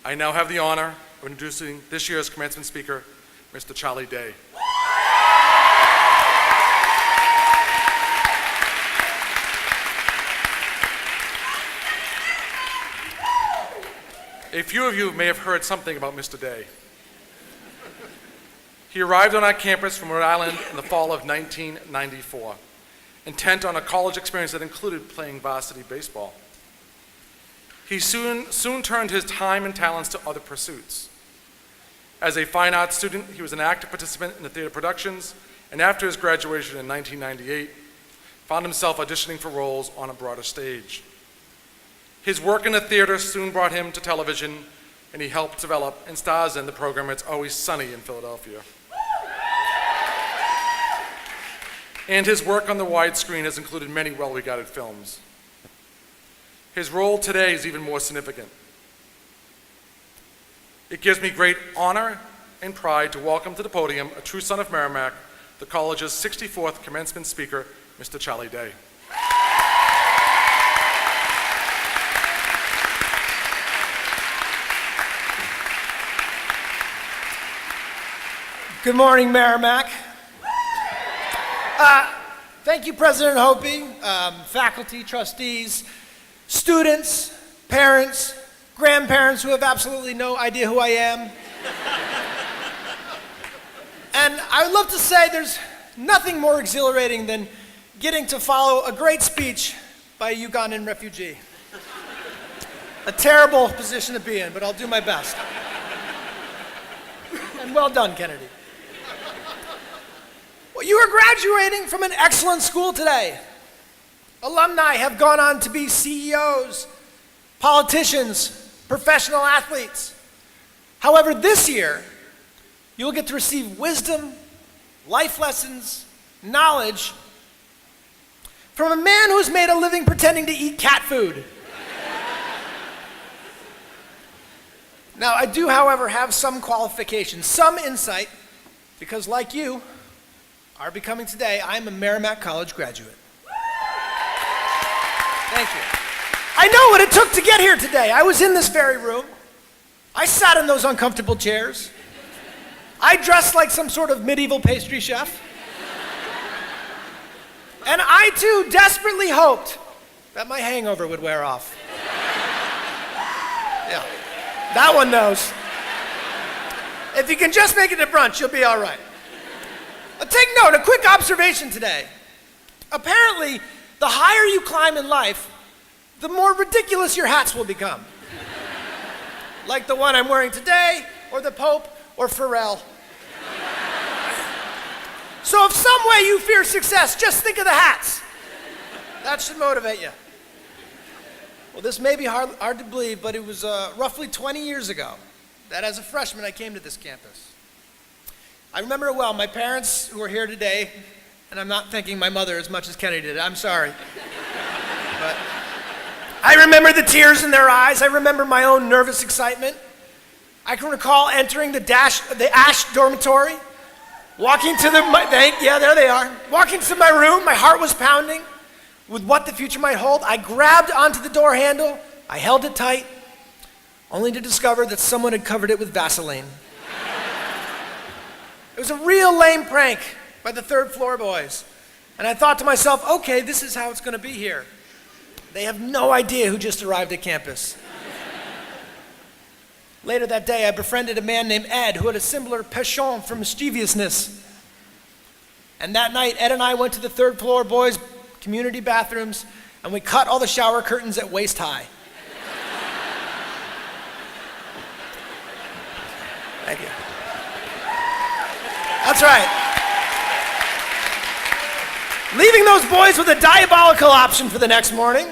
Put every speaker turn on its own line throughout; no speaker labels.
I now have the honor of introducing this year's commencement speaker, Mr. Charlie Day. A few of you may have heard something about Mr. Day. He arrived on our campus from Rhode Island in the fall of 1994, intent on a college experience that included playing varsity baseball. He soon turned his time and talents to other pursuits. As a fine arts student, he was an active participant in the theater productions, and after his graduation in 1998, found himself auditioning for roles on a broader stage. His work in the theater soon brought him to television, and he helped develop and stars in the program It's Always Sunny in Philadelphia. And his work on the widescreen has included many well-regarded films. His role today is even more significant. It gives me great honor and pride to welcome to the podium a true son of Merrimack, the college's 64th commencement speaker, Mr. Charlie Day.
Good morning, Merrimack. Thank you, President Hopi, faculty, trustees, students, parents, grandparents who have absolutely no idea who I am. And I would love to say there's nothing more exhilarating than getting to follow a great speech by a Ugandan refugee. A terrible position to be in, but I'll do my best. And well done, Kennedy. Well, you are graduating from an excellent school today. Alumni have gone on to be CEOs, politicians, professional athletes. However, this year, you'll get to receive wisdom, life lessons, knowledge from a man who's made a living pretending to eat cat food. Now, I do, however, have some qualifications, some insight, because like you are becoming today, I'm a Merrimack College graduate. Thank you. I know what it took to get here today. I was in this very room. I sat in those uncomfortable chairs. I dressed like some sort of medieval pastry chef. And I too desperately hoped that my hangover would wear off. Yeah, that one knows. If you can just make it to brunch, you'll be all right. Take note, a quick observation today. Apparently, the higher you climb in life, the more ridiculous your hats will become. Like the one I'm wearing today, or the Pope, or Pharrell. So if some way you fear success, just think of the hats. That should motivate you. Well, this may be hard to believe, but it was roughly 20 years ago that as a freshman I came to this campus. I remember it well. My parents, who are here today, and I'm not thanking my mother as much as Kennedy did, I'm sorry. But I remember the tears in their eyes. I remember my own nervous excitement. I can recall entering the Ash dormitory, walking to there they are. Walking to my room, my heart was pounding with what the future might hold. I grabbed onto the door handle, I held it tight, only to discover that someone had covered it with Vaseline. It was a real lame prank by the third floor boys. And I thought to myself, okay, this is how it's going to be here. They have no idea who just arrived at campus. Later that day, I befriended a man named Ed who had a similar penchant for mischievousness. And that night, Ed and I went to the third floor boys' community bathrooms, and we cut all the shower curtains at waist high. Thank you. That's right. Leaving those boys with a diabolical option for the next morning.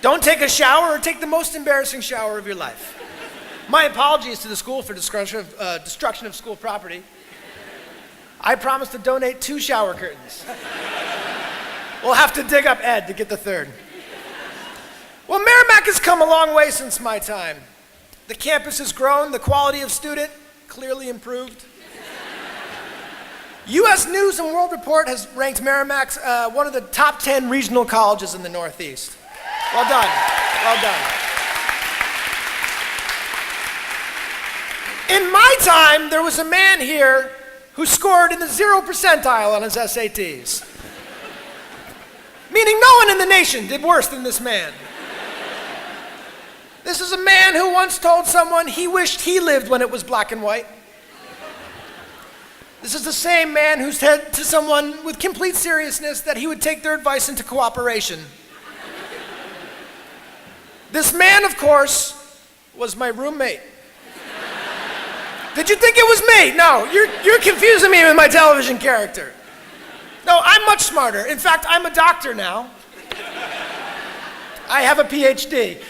Don't take a shower or take the most embarrassing shower of your life. My apologies to the school for destruction of school property. I promise to donate 2 shower curtains. We'll have to dig up Ed to get the third. Well, Merrimack has come a long way since my time. The campus has grown, the quality of student clearly improved. U.S. News and World Report has ranked Merrimack one of the top 10 regional colleges in the Northeast. Well done, well done. In my time, there was a man here who scored in the 0 percentile on his SATs. Meaning no one in the nation did worse than this man. This is a man who once told someone he wished he lived when it was black and white. This is the same man who said to someone with complete seriousness that he would take their advice into cooperation. This man, of course, was my roommate. Did you think it was me? No, you're confusing me with my television character. No, I'm much smarter. In fact, I'm a doctor now. I have a PhD.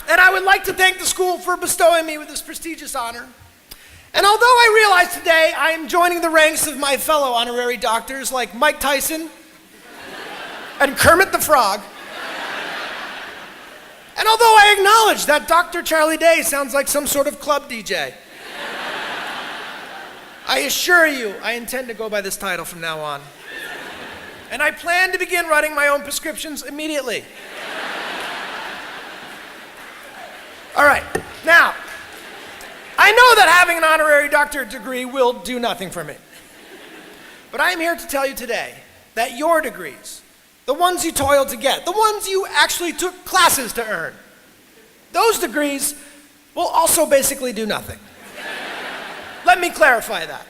And I would like to thank the school for bestowing me with this prestigious honor. And although I realize today I am joining the ranks of my fellow honorary doctors like Mike Tyson and Kermit the Frog, and although I acknowledge that Dr. Charlie Day sounds like some sort of club DJ, I assure you I intend to go by this title from now on. And I plan to begin writing my own prescriptions immediately. All right, now, I know that having an honorary doctorate degree will do nothing for me. But I am here to tell you today that your degrees, the ones you toiled to get, the ones you actually took classes to earn, those degrees will also basically do nothing. Let me clarify that.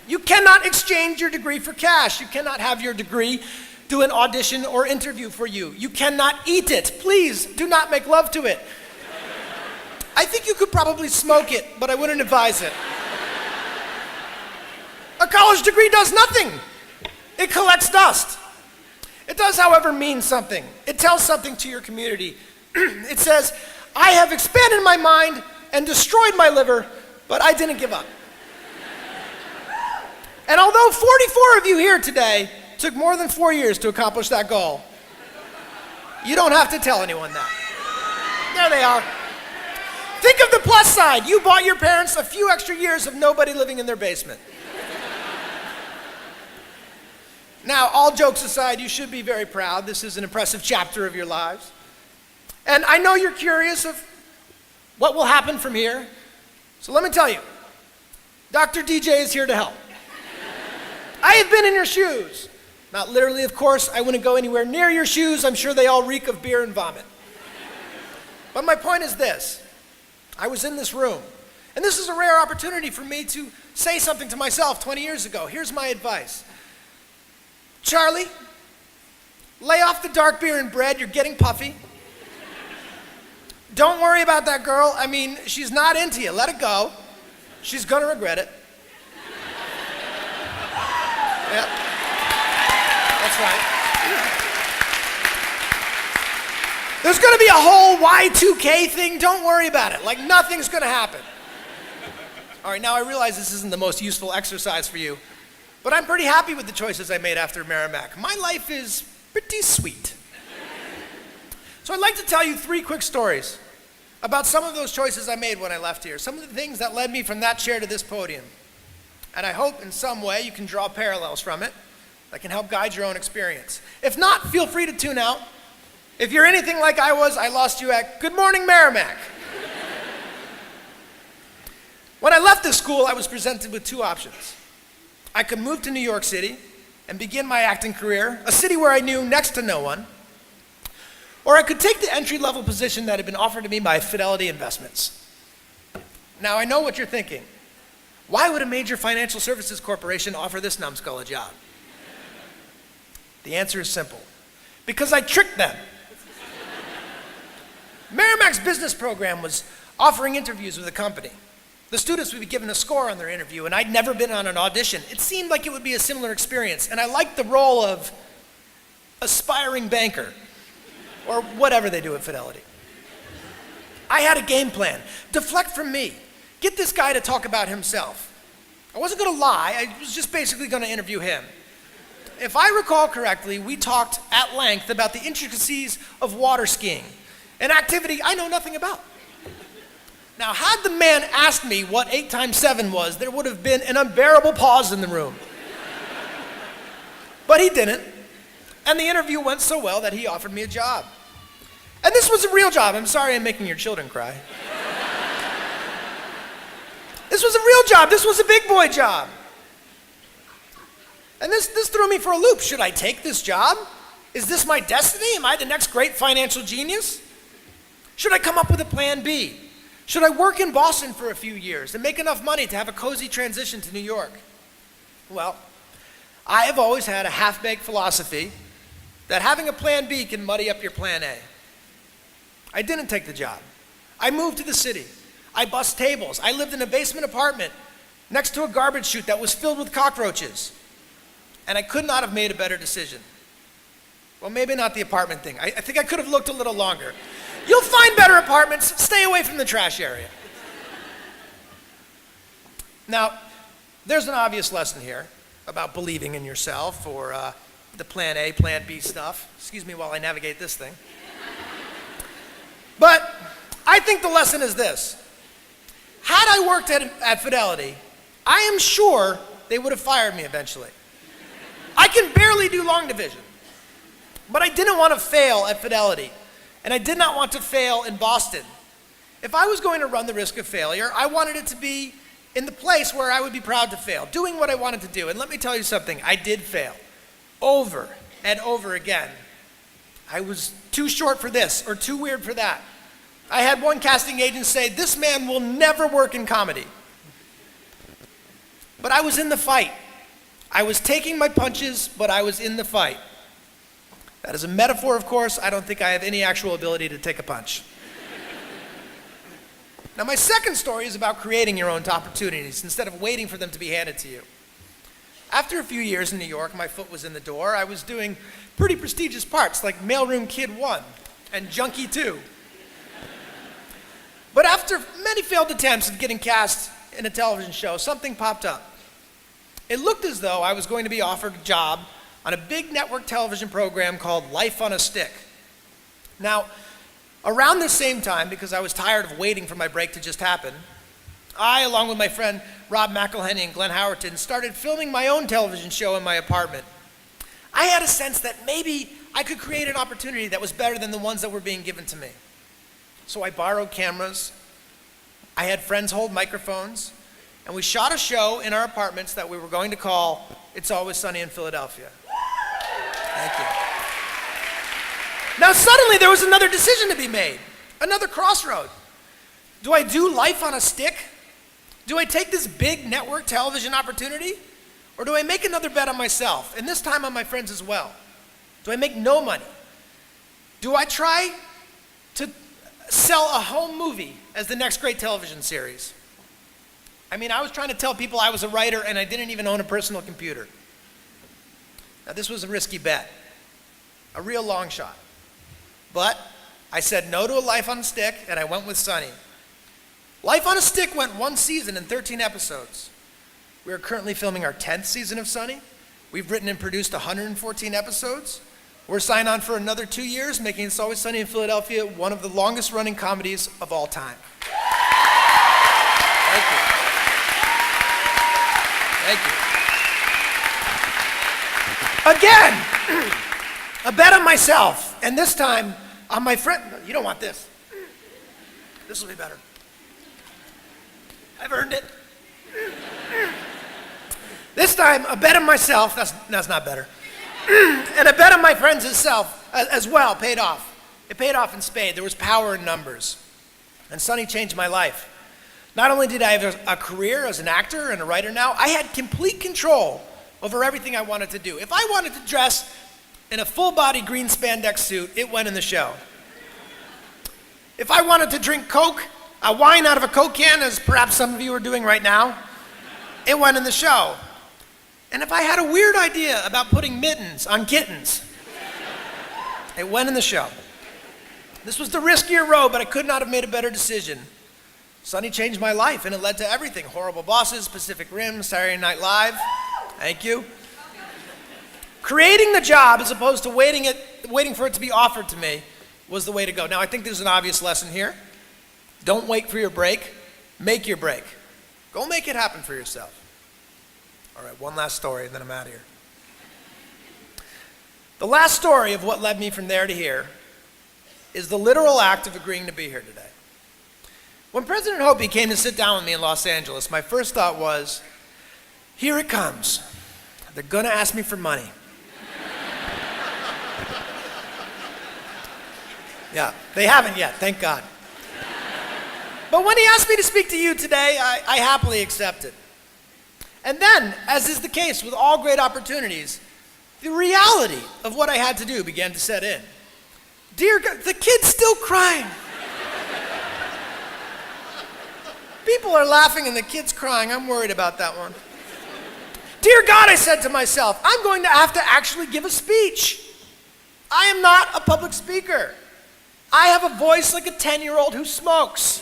You cannot exchange your degree for cash. You cannot have your degree do an audition or interview for you. You cannot eat it. Please do not make love to it. I think you could probably smoke it, but I wouldn't advise it. A college degree does nothing. It collects dust. It does, however, mean something. It tells something to your community. It says, I have expanded my mind and destroyed my liver, but I didn't give up. And although 44 of you here today took more than 4 years to accomplish that goal, you don't have to tell anyone that. There they are. Think of the plus side. You bought your parents a few extra years of nobody living in their basement. Now, all jokes aside, you should be very proud. This is an impressive chapter of your lives. And I know you're curious of what will happen from here. So let me tell you, Dr. DJ is here to help. I have been in your shoes. Not literally, of course. I wouldn't go anywhere near your shoes. I'm sure they all reek of beer and vomit. But my point is this. I was in this room, and this is a rare opportunity for me to say something to myself 20 years ago. Here's my advice. Charlie, lay off the dark beer and bread. You're getting puffy. Don't worry about that girl. I mean, she's not into you. Let it go. She's going to regret it. Yep. That's right. There's going to be a whole Y2K thing. Don't worry about it. Like nothing's going to happen. All right, now I realize this isn't the most useful exercise for you, but I'm pretty happy with the choices I made after Merrimack. My life is pretty sweet. So I'd like to tell you 3 quick stories about some of those choices I made when I left here, some of the things that led me from that chair to this podium. And I hope in some way you can draw parallels from it that can help guide your own experience. If not, feel free to tune out. If you're anything like I was, I lost you at Good Morning Merrimack. When I left this school, I was presented with 2 options. I could move to New York City and begin my acting career, a city where I knew next to no one, or I could take the entry-level position that had been offered to me by Fidelity Investments. Now, I know what you're thinking. Why would a major financial services corporation offer this numbskull a job? The answer is simple. Because I tricked them. Merrimack's business program was offering interviews with the company. The students would be given a score on their interview, and I'd never been on an audition. It seemed like it would be a similar experience, and I liked the role of aspiring banker, or whatever they do at Fidelity. I had a game plan. Deflect from me. Get this guy to talk about himself. I wasn't going to lie. I was just basically going to interview him. If I recall correctly, we talked at length about the intricacies of water skiing, an activity I know nothing about. Now, had the man asked me what 8 times 7 was, there would have been an unbearable pause in the room. But he didn't, and the interview went so well that he offered me a job. And this was a real job. I'm sorry I'm making your children cry. This was a real job. This was a big boy job. And this threw me for a loop. Should I take this job? Is this my destiny? Am I the next great financial genius? Should I come up with a plan B? Should I work in Boston for a few years and make enough money to have a cozy transition to New York? Well, I have always had a half-baked philosophy that having a plan B can muddy up your plan A. I didn't take the job. I moved to the city. I bussed tables. I lived in a basement apartment next to a garbage chute that was filled with cockroaches. And I could not have made a better decision. Well, maybe not the apartment thing. I think I could have looked a little longer. You'll find better apartments. Stay away from the trash area. Now, there's an obvious lesson here about believing in yourself or the plan A, plan B stuff. Excuse me while I navigate this thing. But I think the lesson is this. Had I worked at Fidelity, I am sure they would have fired me eventually. I can barely do long division. But I didn't want to fail at Fidelity, and I did not want to fail in Boston. If I was going to run the risk of failure, I wanted it to be in the place where I would be proud to fail, doing what I wanted to do. And let me tell you something, I did fail over and over again. I was too short for this or too weird for that. I had one casting agent say, "This man will never work in comedy." But I was in the fight. I was taking my punches, but I was in the fight. That is a metaphor, of course. I don't think I have any actual ability to take a punch. Now, my second story is about creating your own opportunities instead of waiting for them to be handed to you. After a few years in New York, my foot was in the door. I was doing pretty prestigious parts like Mailroom Kid 1 and Junkie 2. But after many failed attempts at getting cast in a television show, something popped up. It looked as though I was going to be offered a job on a big network television program called Life on a Stick. Now, around the same time, because I was tired of waiting for my break to just happen, I, along with my friend Rob McElhenney and Glenn Howerton, started filming my own television show in my apartment. I had a sense that maybe I could create an opportunity that was better than the ones that were being given to me. So I borrowed cameras, I had friends hold microphones, and we shot a show in our apartments that we were going to call It's Always Sunny in Philadelphia. Thank you. Now suddenly there was another decision to be made, another crossroad. Do I do Life on a Stick? Do I take this big network television opportunity? Or do I make another bet on myself, and this time on my friends as well? Do I make no money? Do I try to sell a home movie as the next great television series? I mean, I was trying to tell people I was a writer and I didn't even own a personal computer. Now, this was a risky bet, a real long shot. But I said no to a Life on a Stick, and I went with Sunny. Life on a Stick went one season and 13 episodes. We are currently filming our 10th season of Sunny. We've written and produced 114 episodes. We're signed on for another 2 years, making It's Always Sunny in Philadelphia one of the longest running comedies of all time. Thank you. Thank you. Again, a bet on myself, and this time on my friend. No, you don't want this. This will be better. I've earned it. This time, a bet on myself, that's not better. And a bet on my friends as well paid off. It paid off in spades. There was power in numbers. And Sunny changed my life. Not only did I have a career as an actor and a writer now, I had complete control over everything I wanted to do. If I wanted to dress in a full-body green spandex suit, it went in the show. If I wanted to drink Coke, a wine out of a Coke can, as perhaps some of you are doing right now, it went in the show. And if I had a weird idea about putting mittens on kittens, it went in the show. This was the riskier road, but I could not have made a better decision. Sunny changed my life, and it led to everything. Horrible Bosses, Pacific Rim, Saturday Night Live. Thank you. Creating the job as opposed to waiting for it to be offered to me was the way to go. Now, I think there's an obvious lesson here. Don't wait for your break. Make your break. Go make it happen for yourself. All right, one last story, and then I'm out of here. The last story of what led me from there to here is the literal act of agreeing to be here today. When President Hopi came to sit down with me in Los Angeles, my first thought was, here it comes. They're gonna ask me for money. Yeah, they haven't yet, thank God. But when he asked me to speak to you today, I happily accepted. And then, as is the case with all great opportunities, the reality of what I had to do began to set in. Dear God, the kid's still crying. People are laughing and the kid's crying. I'm worried about that one. Dear God, I said to myself, I'm going to have to actually give a speech. I am not a public speaker. I have a voice like a 10-year-old who smokes.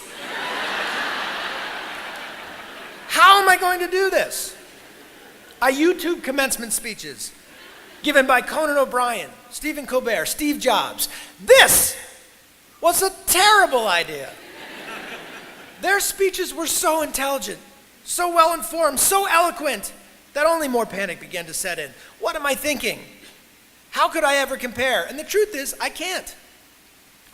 How am I going to do this? I YouTube commencement speeches given by Conan O'Brien, Stephen Colbert, Steve Jobs. This was a terrible idea. Their speeches were so intelligent, so well-informed, so eloquent, that only more panic began to set in. What am I thinking? How could I ever compare? And the truth is, I can't.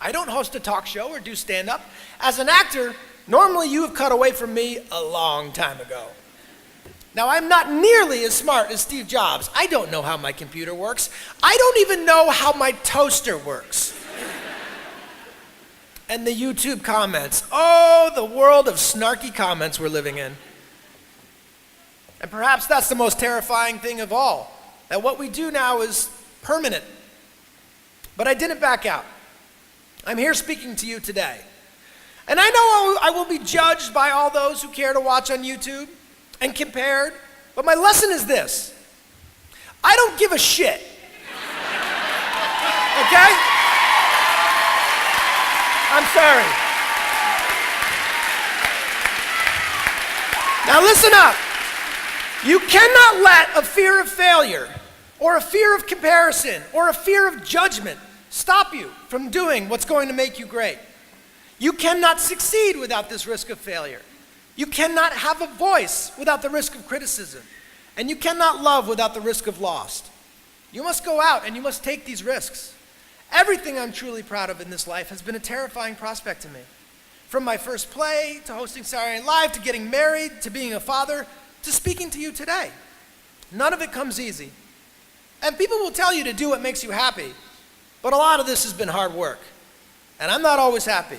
I don't host a talk show or do stand-up. As an actor, normally you have cut away from me a long time ago. Now, I'm not nearly as smart as Steve Jobs. I don't know how my computer works. I don't even know how my toaster works. And the YouTube comments. Oh, the world of snarky comments we're living in. And perhaps that's the most terrifying thing of all, that what we do now is permanent. But I didn't back out. I'm here speaking to you today. And I know I will be judged by all those who care to watch on YouTube and compared, but my lesson is this. I don't give a shit. Okay? I'm sorry. Now listen up. You cannot let a fear of failure or a fear of comparison or a fear of judgment stop you from doing what's going to make you great. You cannot succeed without this risk of failure. You cannot have a voice without the risk of criticism. And you cannot love without the risk of loss. You must go out and you must take these risks. Everything I'm truly proud of in this life has been a terrifying prospect to me. From my first play, to hosting Saturday Night Live, to getting married, to being a father, to speaking to you today. None of it comes easy. And people will tell you to do what makes you happy, but a lot of this has been hard work. And I'm not always happy.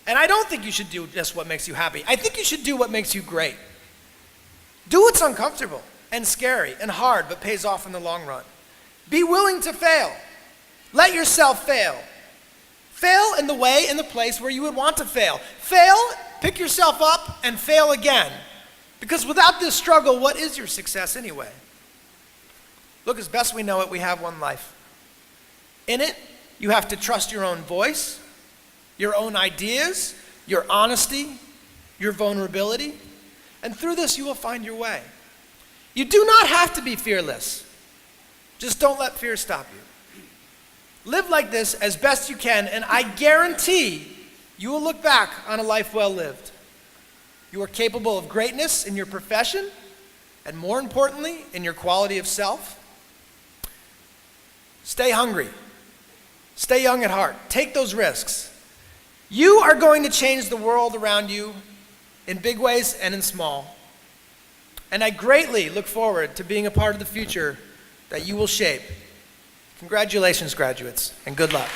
And I don't think you should do just what makes you happy. I think you should do what makes you great. Do what's uncomfortable and scary and hard, but pays off in the long run. Be willing to fail. Let yourself fail. Fail in the way, in the place where you would want to fail. Fail, pick yourself up, and fail again. Because without this struggle, what is your success anyway? Look, as best we know it, we have one life. In it, you have to trust your own voice, your own ideas, your honesty, your vulnerability, and through this you will find your way. You do not have to be fearless. Just don't let fear stop you. Live like this as best you can, and I guarantee you will look back on a life well lived. You are capable of greatness in your profession, and more importantly, in your quality of self. Stay hungry. Stay young at heart. Take those risks. You are going to change the world around you in big ways and in small. And I greatly look forward to being a part of the future that you will shape. Congratulations, graduates, and good luck.